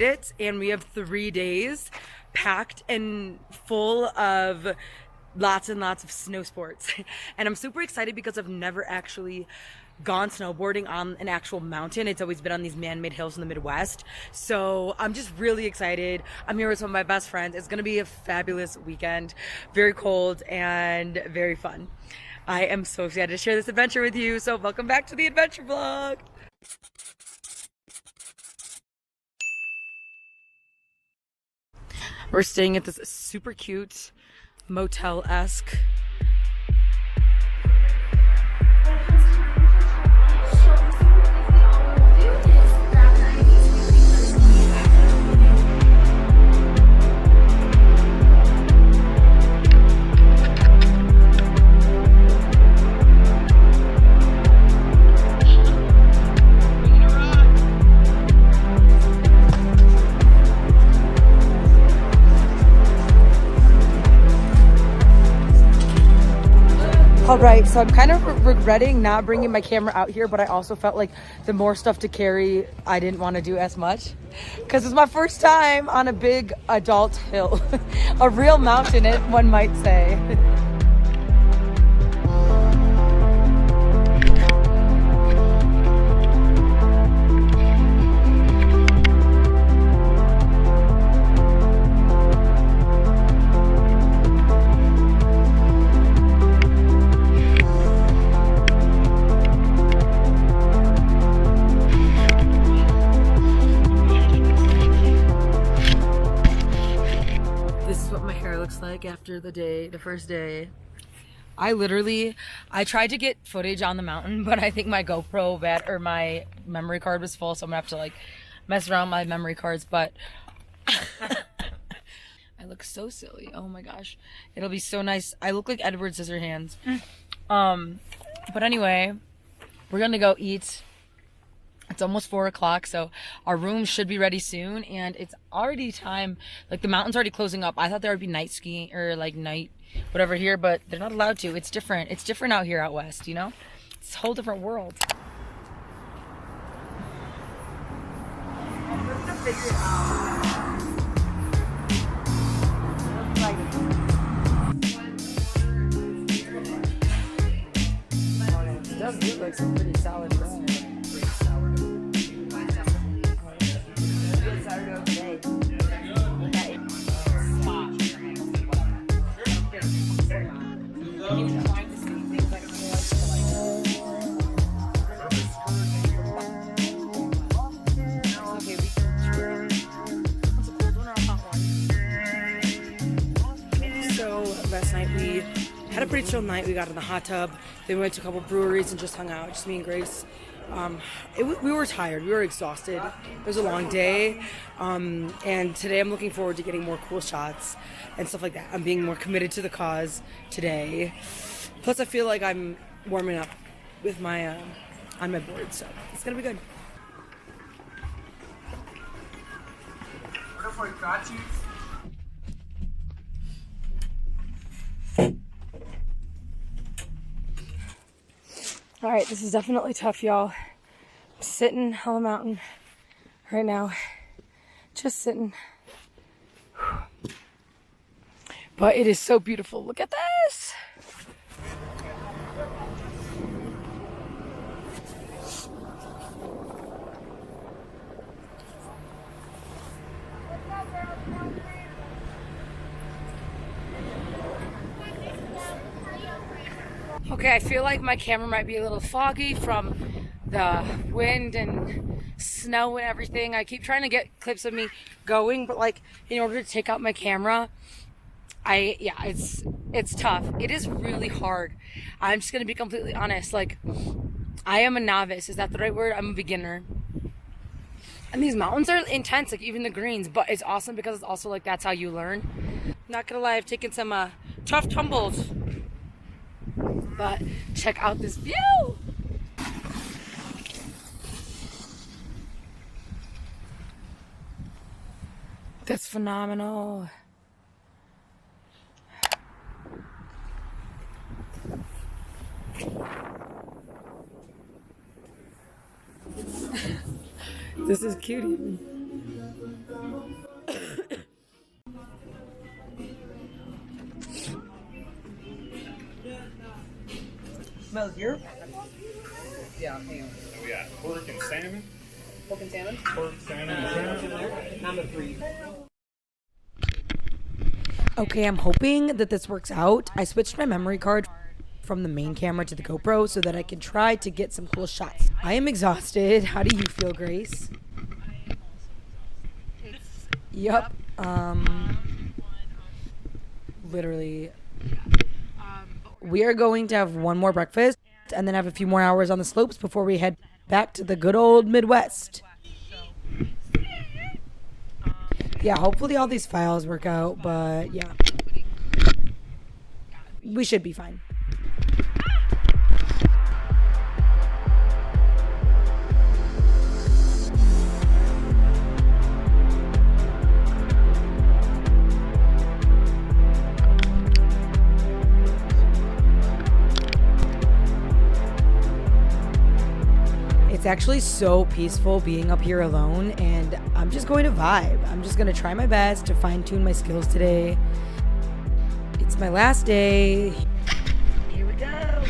it, and we have 3 days packed and full of lots and lots of snow sports. And I'm super excited because I've never actually gone snowboarding on an actual mountain. It's always been on these man-made hills in the Midwest. So I'm just really excited. I'm here with some of my best friends. It's gonna be a fabulous weekend. Very cold and very fun. I am so excited to share this adventure with you. So welcome back to the adventure vlog. We're staying at this super cute motel-esque. Alright, so I'm kind of regretting not bringing my camera out here, but I also felt like the more stuff to carry, I didn't want to do as much. Because it's my first time on a big adult hill. A real mountain, one might say. Like after the first day, I tried to get footage on the mountain, but I think my GoPro my memory card was full, so I'm gonna have to like mess around with my memory cards. But I look so silly. Oh my gosh, it'll be so nice. I look like Edward Scissorhands. But anyway, we're gonna go eat. It's almost 4 o'clock, so our room should be ready soon, and it's already time. Like, the mountain's already closing up. I thought there would be night skiing or like night whatever here, but they're not allowed to. It's different. It's different out here out west, you know? It's a whole different world. I'm gonna figure it out. It does look like some pretty solid bread. Last night we had a pretty chill night. We got in the hot tub, then we went to a couple breweries and just hung out, just me and Grace. We were tired, we were exhausted. It was a long day, and today I'm looking forward to getting more cool shots and stuff like that. I'm being more committed to the cause today. Plus I feel like I'm warming up with my on my board, so it's gonna be good. All right, this is definitely tough, y'all. I'm sitting on the mountain right now, just sitting. But it is so beautiful. Look at this. Okay, I feel like my camera might be a little foggy from the wind and snow and everything. I keep trying to get clips of me going, but like in order to take out my camera, it's tough. It is really hard. I'm just gonna be completely honest. Like, I am a novice. Is that the right word? I'm a beginner. And these mountains are intense, like even the greens, but it's awesome because it's also like that's how you learn. Not gonna lie, I've taken some tough tumbles. But check out this view. That's phenomenal. This is cute even. Smells here. Yeah, hang on. We got pork and salmon. Pork and salmon? Pork, salmon, and shrimp. Number 3. Okay, I'm hoping that this works out. I switched my memory card from the main camera to the GoPro so that I can try to get some cool shots. I am exhausted. How do you feel, Grace? Yep. Literally. We are going to have one more breakfast and then have a few more hours on the slopes before we head back to the good old Midwest. Yeah, hopefully all these files work out, but yeah. We should be fine. It's actually so peaceful being up here alone, and I'm just going to vibe. I'm just going to try my best to fine-tune my skills today. It's my last day. Here we go.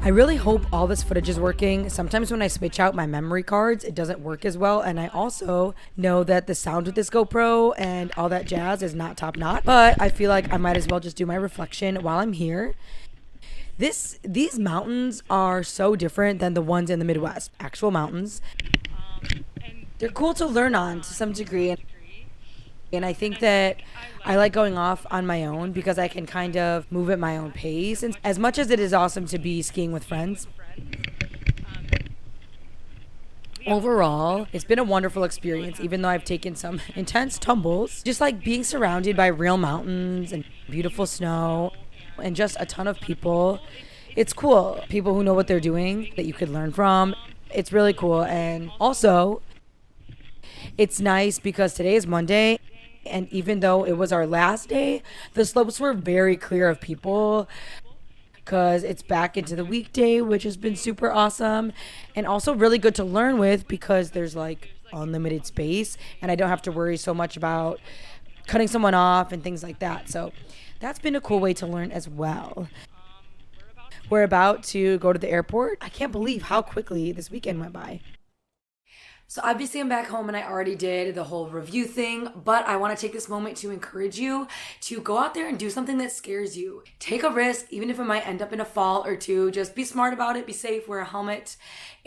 I really hope all this footage is working. Sometimes when I switch out my memory cards, it doesn't work as well. And I also know that the sound with this GoPro and all that jazz is not top notch. But I feel like I might as well just do my reflection while I'm here. These mountains are so different than the ones in the Midwest. Actual mountains. They're cool to learn on to some degree. And I think that I like going off on my own because I can kind of move at my own pace. And as much as it is awesome to be skiing with friends, overall, it's been a wonderful experience, even though I've taken some intense tumbles. Just like being surrounded by real mountains and beautiful snow and just a ton of people. It's cool. People who know what they're doing that you could learn from. It's really cool. And also, it's nice because today is Monday. And even though it was our last day, the slopes were very clear of people because it's back into the weekday, which has been super awesome and also really good to learn with because there's like unlimited space and I don't have to worry so much about cutting someone off and things like that. So that's been a cool way to learn as well. We're about to go to the airport. I can't believe how quickly this weekend went by. So obviously I'm back home and I already did the whole review thing, but I want to take this moment to encourage you to go out there and do something that scares you. Take a risk, even if it might end up in a fall or two. Just be smart about it, be safe, wear a helmet.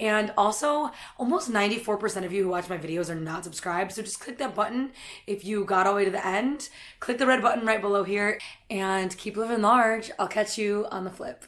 And also, almost 94% of you who watch my videos are not subscribed, so just click that button if you got all the way to the end. Click the red button right below here and keep living large. I'll catch you on the flip.